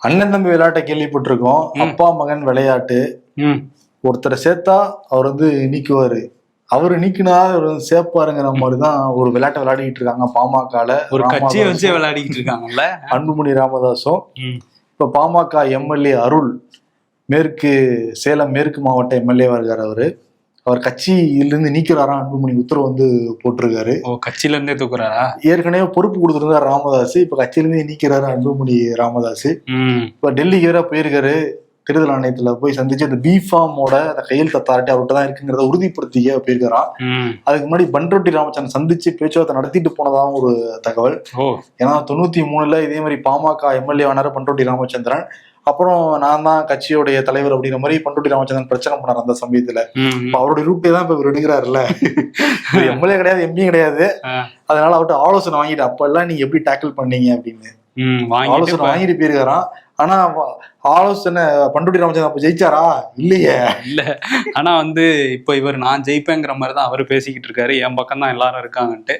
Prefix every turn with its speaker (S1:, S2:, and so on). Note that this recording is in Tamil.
S1: அண்ணன் தம்பி விளையாட்டை கேள்விப்பட்டிருக்கோம். அப்பா மகன் விளையாட்டு. ஒருத்தரை சேர்த்தா அவர் நீக்குவாரு, அவரு நீக்கினா அவர் சேர்ப்பாருங்கிற மாதிரிதான் ஒரு விளையாட்டை விளையாடிட்டு இருக்காங்க பாமகல.
S2: ஒரு கட்சியை வச்சு விளையாடிக்கிட்டு இருக்காங்கல்ல
S1: அன்புமணி ராமதாஸும். இப்ப பாமக எம்எல்ஏ அருள் சேலம் மேற்கு மாவட்ட எம்எல்ஏவா இருக்காரு. அவர் கட்சியிலிருந்து நீக்கிறாரா அன்புமணி உத்தரவு போட்டிருக்காரு.
S2: கட்சியில இருந்தே தூக்குறாரா?
S1: ஏற்கனவே பொறுப்பு கொடுத்திருந்தாரு ராமதாஸ், இப்ப கட்சியிலிருந்தே நீக்கிறாரு அன்புமணி ராமதாஸ். இப்ப டெல்லிக்கு வேற போயிருக்காரு. தேர்தல் ஆணையத்துல போய் சந்திச்சு அந்த பிஃபார்மோட அந்த கையெழுத்து அத்தாரிட்டி அவர்கிட்ட தான் இருக்குங்கிறத உறுதிப்படுத்திக்க போயிருக்காராம். அதுக்கு முன்னாடி பண்ருட்டி ராமச்சந்திரன் சந்திச்சு பேச்சுவார்த்தை நடத்திட்டு போனதாகவும் ஒரு தகவல். ஏன்னா 93 இதே மாதிரி பாமக எம்எல்ஏ ஆனாரு பண்ருட்டி ராமச்சந்திரன். அப்புறம் நான் தான் கட்சியோடைய தலைவர் அப்படிங்கிற மாதிரி பண்ருட்டி ராமச்சந்திரன் பிரச்சனை பண்ணார் அந்த சமயத்துல. அவருடைய ரூட்டே தான் இப்ப இவர் எடுக்கிறாருல்ல. எம்எல்ஏ கிடையாது, எம்பி கிடையாது. அதனால அவர்கிட்ட ஆலோசனை வாங்கிட்டு அப்ப எல்லாம் நீங்க எப்படி டேக்கிள் பண்ணீங்க அப்படின்னு ஆலோசனை வாங்கிட்டு போயிருக்காராம். ஆனா ஆலோசனை பண்ருட்டி ராமச்சந்திரன் அப்ப ஜெயிச்சாரா? இல்லையே.
S2: இல்ல. ஆனா இப்ப இவர் நான் ஜெயிப்பேங்கிற மாதிரிதான் அவரு பேசிக்கிட்டு இருக்காரு. என் பக்கம் தான் எல்லாரும் இருக்காங்கன்ட்டு.